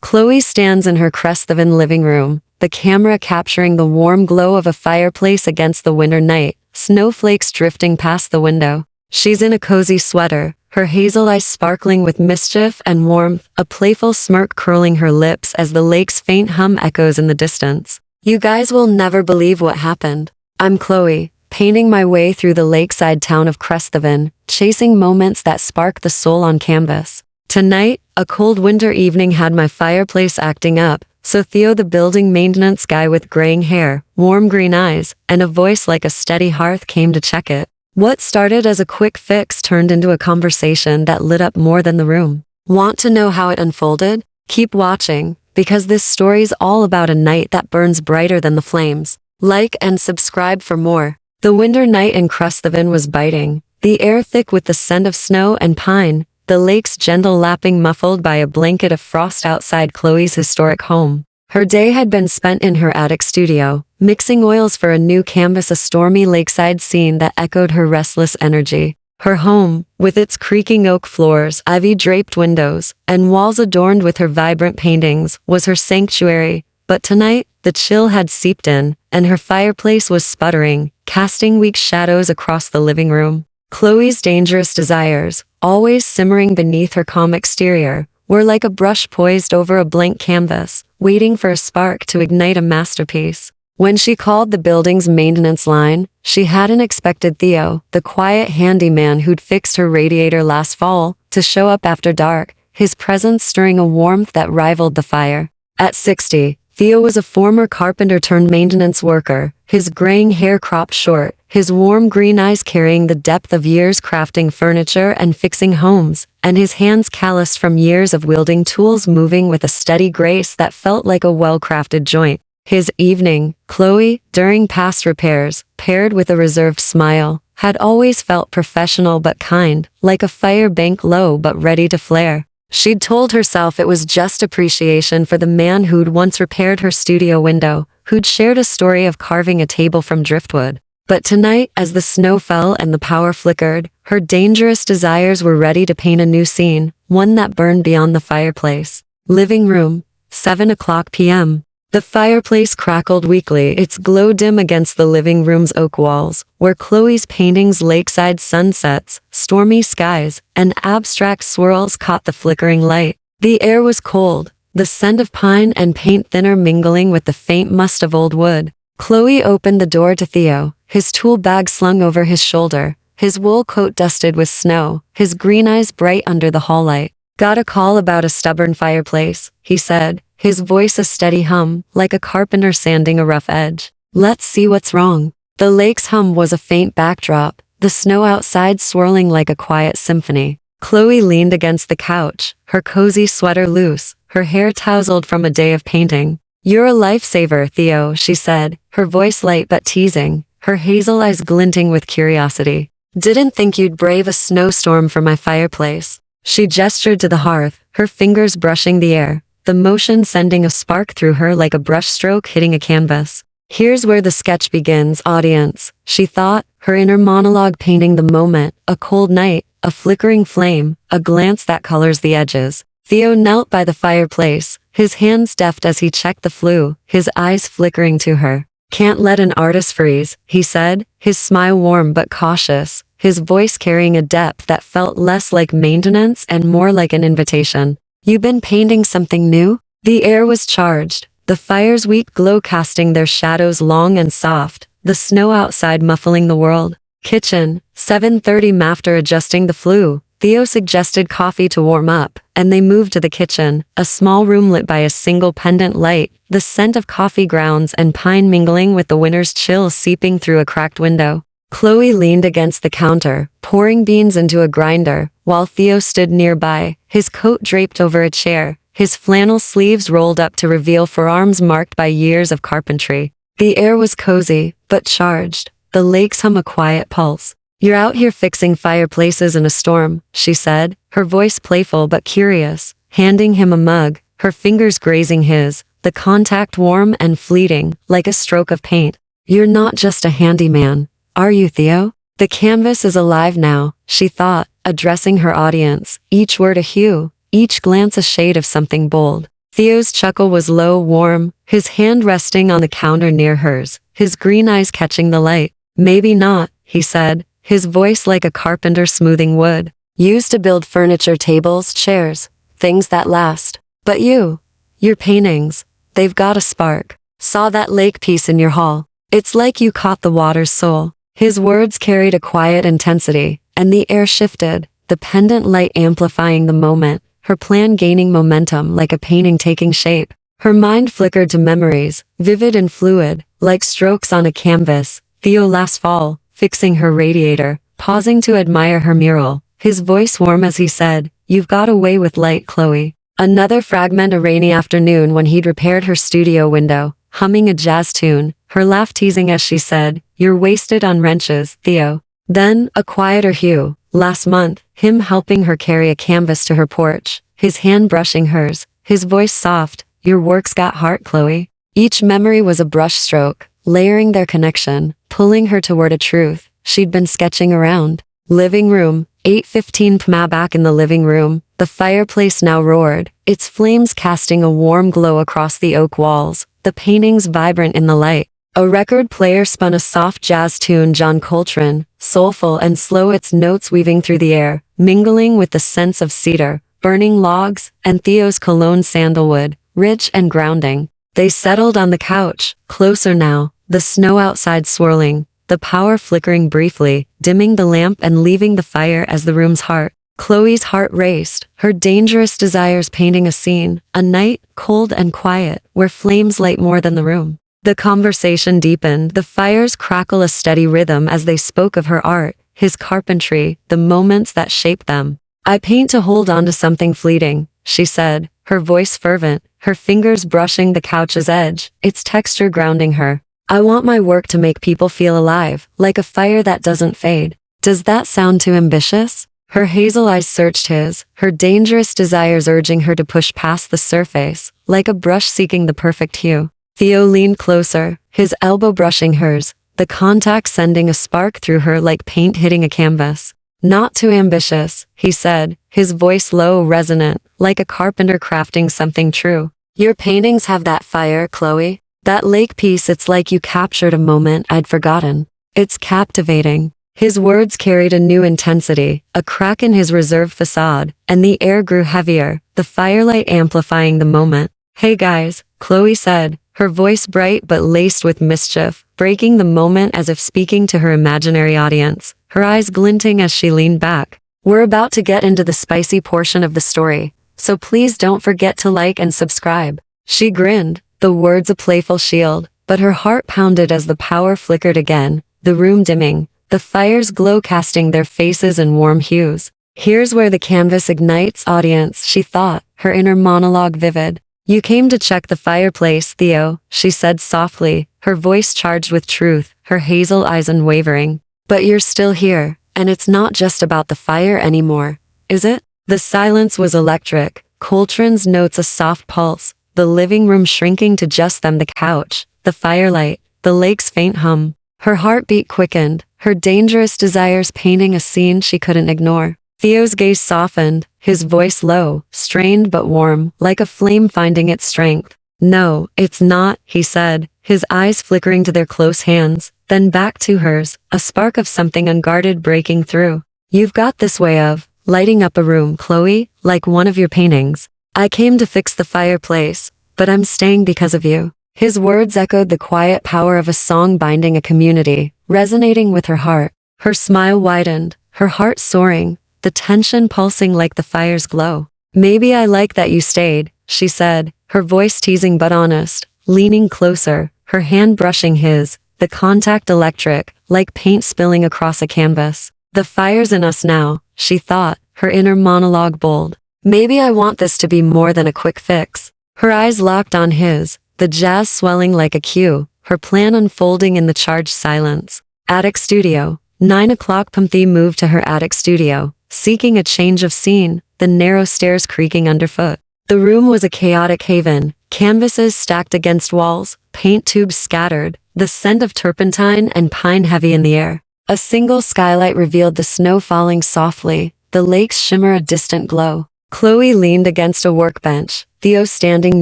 Chloe stands in her Cresthaven living room, the camera capturing the warm glow of a fireplace against the winter night, snowflakes drifting past the window. She's in a cozy sweater, her hazel eyes sparkling with mischief and warmth, a playful smirk curling her lips as the lake's faint hum echoes in the distance. You guys will never believe what happened. I'm Chloe, painting my way through the lakeside town of Cresthaven, chasing moments that spark the soul on canvas. Tonight, a cold winter evening had my fireplace acting up, so Theo, the building maintenance guy with graying hair, warm green eyes, and a voice like a steady hearth, came to check it. What started as a quick fix turned into a conversation that lit up more than the room. Want to know how it unfolded? Keep watching, because this story's all about a night that burns brighter than the flames. Like and subscribe for more. The winter night in Cresthaven was biting, the air thick with the scent of snow and pine, the lake's gentle lapping muffled by a blanket of frost outside Chloe's historic home. Her day had been spent in her attic studio, mixing oils for a new canvas, a stormy lakeside scene that echoed her restless energy. Her home, with its creaking oak floors, ivy-draped windows, and walls adorned with her vibrant paintings, was her sanctuary. But tonight, the chill had seeped in, and her fireplace was sputtering, casting weak shadows across the living room. Chloe's dangerous desires, always simmering beneath her calm exterior, were like a brush poised over a blank canvas, waiting for a spark to ignite a masterpiece. When she called the building's maintenance line, she hadn't expected Theo, the quiet handyman who'd fixed her radiator last fall, to show up after dark, his presence stirring a warmth that rivaled the fire. At 60, Theo was a former carpenter turned maintenance worker, his graying hair cropped short, his warm green eyes carrying the depth of years crafting furniture and fixing homes, and his hands calloused from years of wielding tools moving with a steady grace that felt like a well-crafted joint. His evening, Chloe, during past repairs, paired with a reserved smile, had always felt professional but kind, like a fire bank low but ready to flare. She'd told herself it was just appreciation for the man who'd once repaired her studio window, who'd shared a story of carving a table from driftwood. But tonight, as the snow fell and the power flickered, her dangerous desires were ready to paint a new scene, one that burned beyond the fireplace. Living room, 7:00 p.m. The fireplace crackled weakly, its glow dim against the living room's oak walls, where Chloe's paintings, lakeside sunsets, stormy skies, and abstract swirls caught the flickering light. The air was cold, the scent of pine and paint thinner mingling with the faint must of old wood. Chloe opened the door to Theo, his tool bag slung over his shoulder, his wool coat dusted with snow, his green eyes bright under the hall light. Got a call about a stubborn fireplace, he said, his voice a steady hum, like a carpenter sanding a rough edge. Let's see what's wrong. The lake's hum was a faint backdrop, the snow outside swirling like a quiet symphony. Chloe leaned against the couch, her cozy sweater loose, her hair tousled from a day of painting. You're a lifesaver, Theo, she said, her voice light but teasing, her hazel eyes glinting with curiosity. Didn't think you'd brave a snowstorm for my fireplace. She gestured to the hearth, her fingers brushing the air, the motion sending a spark through her like a brushstroke hitting a canvas. Here's where the sketch begins, audience, she thought, her inner monologue painting the moment, a cold night, a flickering flame, a glance that colors the edges. Theo knelt by the fireplace, his hands deft as he checked the flue, his eyes flickering to her. Can't let an artist freeze, he said, his smile warm but cautious, his voice carrying a depth that felt less like maintenance and more like an invitation. You been painting something new? The air was charged, the fire's weak glow casting their shadows long and soft, the snow outside muffling the world. Kitchen, 7:30 after adjusting the flue, Theo suggested coffee to warm up, and they moved to the kitchen, a small room lit by a single pendant light, the scent of coffee grounds and pine mingling with the winter's chill seeping through a cracked window. Chloe leaned against the counter, pouring beans into a grinder, while Theo stood nearby, his coat draped over a chair, his flannel sleeves rolled up to reveal forearms marked by years of carpentry. The air was cozy, but charged, the lake's hum a quiet pulse. You're out here fixing fireplaces in a storm, she said, her voice playful but curious, handing him a mug, her fingers grazing his, the contact warm and fleeting, like a stroke of paint. You're not just a handyman, are you, Theo? The canvas is alive now, she thought, addressing her audience, each word a hue, each glance a shade of something bold. Theo's chuckle was low, warm, his hand resting on the counter near hers, his green eyes catching the light. Maybe not, he said, his voice like a carpenter smoothing wood. Used to build furniture, tables, chairs, things that last. But your paintings, they've got a spark. Saw that lake piece in your hall. It's like you caught the water's soul. His words carried a quiet intensity, and the air shifted, the pendant light amplifying the moment, her plan gaining momentum like a painting taking shape. Her mind flickered to memories, vivid and fluid, like strokes on a canvas. Theo last fall, fixing her radiator, pausing to admire her mural, his voice warm as he said, "You've got a way with light, Chloe." Another fragment, a rainy afternoon when he'd repaired her studio window, humming a jazz tune, her laugh teasing as she said, "You're wasted on wrenches, Theo." Then, a quieter hue, last month, him helping her carry a canvas to her porch, his hand brushing hers, his voice soft, "Your work's got heart, Chloe." Each memory was a brushstroke, layering their connection, pulling her toward a truth she'd been sketching around. Living room, 8:15 p.m. Back in the living room, the fireplace now roared, its flames casting a warm glow across the oak walls, the paintings vibrant in the light. A record player spun a soft jazz tune, John Coltrane, soulful and slow, its notes weaving through the air, mingling with the scents of cedar, burning logs, and Theo's cologne sandalwood, rich and grounding. They settled on the couch, closer now, the snow outside swirling, the power flickering briefly, dimming the lamp and leaving the fire as the room's heart. Chloe's heart raced, her dangerous desires painting a scene, a night, cold and quiet, where flames light more than the room. The conversation deepened, the fires crackle a steady rhythm as they spoke of her art, his carpentry, the moments that shaped them. "I paint to hold on to something fleeting," she said, her voice fervent, her fingers brushing the couch's edge, its texture grounding her. "I want my work to make people feel alive, like a fire that doesn't fade." Does that sound too ambitious? Her hazel eyes searched his, her dangerous desires urging her to push past the surface, like a brush seeking the perfect hue. Theo leaned closer, his elbow brushing hers, the contact sending a spark through her like paint hitting a canvas. "Not too ambitious," he said, his voice low, resonant, like a carpenter crafting something true. "Your paintings have that fire, Chloe. That lake piece, it's like you captured a moment I'd forgotten. It's captivating." His words carried a new intensity, a crack in his reserved facade, and the air grew heavier, the firelight amplifying the moment. "Hey guys," Chloe said, her voice bright but laced with mischief, breaking the moment as if speaking to her imaginary audience, her eyes glinting as she leaned back. "We're about to get into the spicy portion of the story, so please don't forget to like and subscribe." She grinned, the words a playful shield, but her heart pounded as the power flickered again, the room dimming, the fire's glow casting their faces in warm hues. "Here's where the canvas ignites, audience," she thought, her inner monologue vivid. "You came to check the fireplace, Theo," she said softly, her voice charged with truth, her hazel eyes unwavering. "But you're still here, and it's not just about the fire anymore, is it?" The silence was electric, Coltrane's notes a soft pulse, the living room shrinking to just them, the couch, the firelight, the lake's faint hum. Her heartbeat quickened, her dangerous desires painting a scene she couldn't ignore. Theo's gaze softened, his voice low, strained but warm, like a flame finding its strength. "No, it's not," he said, his eyes flickering to their close hands, then back to hers, a spark of something unguarded breaking through. "You've got this way of lighting up a room, Chloe, like one of your paintings. I came to fix the fireplace, but I'm staying because of you." His words echoed the quiet power of a song binding a community, resonating with her heart. Her smile widened, her heart soaring, the tension pulsing like the fire's glow. "Maybe I like that you stayed," she said, her voice teasing but honest, leaning closer, her hand brushing his, the contact electric, like paint spilling across a canvas. "The fire's in us now," she thought, her inner monologue bold. "Maybe I want this to be more than a quick fix." Her eyes locked on his, the jazz swelling like a cue, her plan unfolding in the charged silence. Attic studio. 9 o'clock p.m. Thea moved to her attic studio, seeking a change of scene, the narrow stairs creaking underfoot. The room was a chaotic haven, canvases stacked against walls, paint tubes scattered, the scent of turpentine and pine heavy in the air. A single skylight revealed the snow falling softly, the lake's shimmer a distant glow. Chloe leaned against a workbench, Theo standing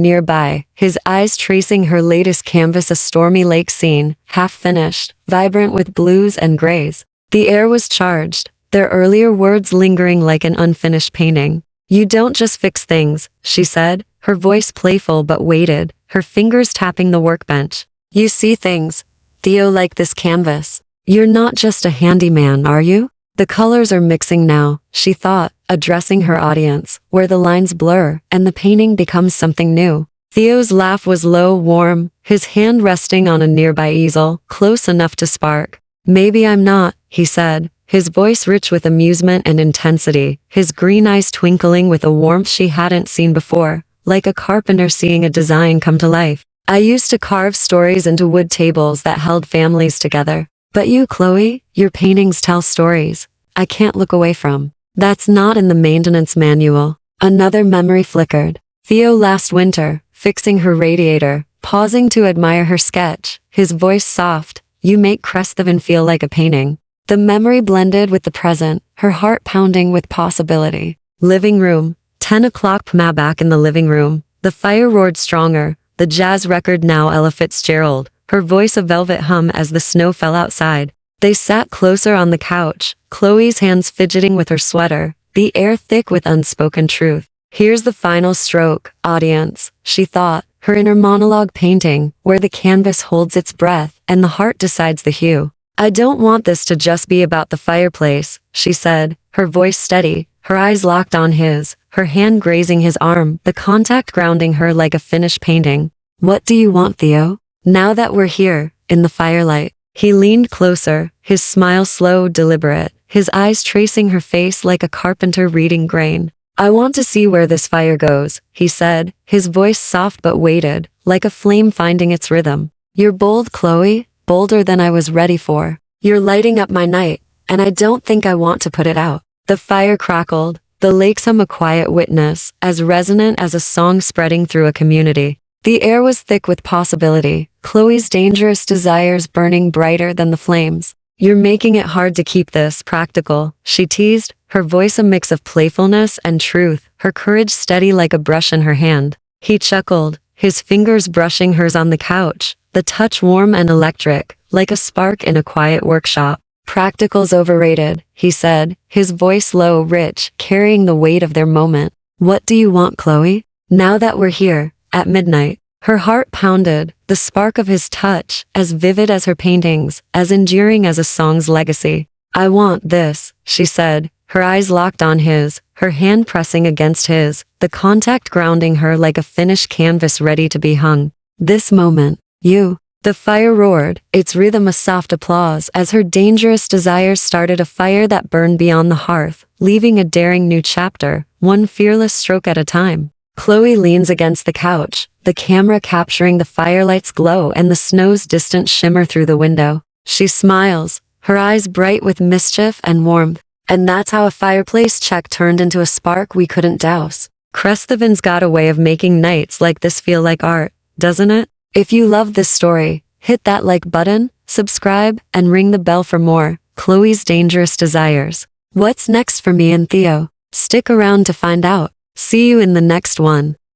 nearby, his eyes tracing her latest canvas, a stormy lake scene, half-finished, vibrant with blues and grays. The air was charged, their earlier words lingering like an unfinished painting. "You don't just fix things," she said, her voice playful but weighted, her fingers tapping the workbench. "You see things, Theo, like this canvas. You're not just a handyman, are you?" "The colors are mixing now," she thought, addressing her audience, where the lines blur and the painting becomes something new. Theo's laugh was low, warm, his hand resting on a nearby easel, close enough to spark. "Maybe I'm not," he said, his voice rich with amusement and intensity, his green eyes twinkling with a warmth she hadn't seen before, like a carpenter seeing a design come to life. "I used to carve stories into wood tables that held families together. But you, Chloe, your paintings tell stories I can't look away from. That's not in the maintenance manual." Another memory flickered. Theo last winter, fixing her radiator, pausing to admire her sketch, his voice soft. "You make Cresthaven feel like a painting." The memory blended with the present, her heart pounding with possibility. Living room. 10 o'clock p.m. Back in the living room. The fire roared stronger, the jazz record now Ella Fitzgerald, her voice a velvet hum as the snow fell outside. They sat closer on the couch, Chloe's hands fidgeting with her sweater, the air thick with unspoken truth. "Here's the final stroke, audience," she thought, her inner monologue painting, where the canvas holds its breath and the heart decides the hue. "I don't want this to just be about the fireplace," she said, her voice steady, her eyes locked on his, her hand grazing his arm, the contact grounding her like a finished painting. "What do you want, Theo? Now that we're here, in the firelight." He leaned closer, his smile slow, deliberate, his eyes tracing her face like a carpenter reading grain. "I want to see where this fire goes," he said, his voice soft but weighted, like a flame finding its rhythm. "You're bold, Chloe, bolder than I was ready for. You're lighting up my night, and I don't think I want to put it out." The fire crackled, the lake's hum a quiet witness, as resonant as a song spreading through a community. The air was thick with possibility, Chloe's dangerous desires burning brighter than the flames. "You're making it hard to keep this practical," she teased, her voice a mix of playfulness and truth, her courage steady like a brush in her hand. He chuckled, his fingers brushing hers on the couch, the touch warm and electric, like a spark in a quiet workshop. "Practical's overrated," he said, his voice low, rich, carrying the weight of their moment. "What do you want, Chloe? Now that we're here, at midnight." Her heart pounded, the spark of his touch, as vivid as her paintings, as enduring as a song's legacy. "I want this," she said, her eyes locked on his, her hand pressing against his, the contact grounding her like a finished canvas ready to be hung. "This moment, you." The fire roared, its rhythm a soft applause as her dangerous desires started a fire that burned beyond the hearth, leaving a daring new chapter, one fearless stroke at a time. Chloe leans against the couch, the camera capturing the firelight's glow and the snow's distant shimmer through the window. She smiles, her eyes bright with mischief and warmth. "And that's how a fireplace check turned into a spark we couldn't douse." Cresthaven's got a way of making nights like this feel like art, doesn't it? If you love this story, hit that like button, subscribe, and ring the bell for more. Chloe's Dangerous Desires. What's next for me and Theo? Stick around to find out. See you in the next one.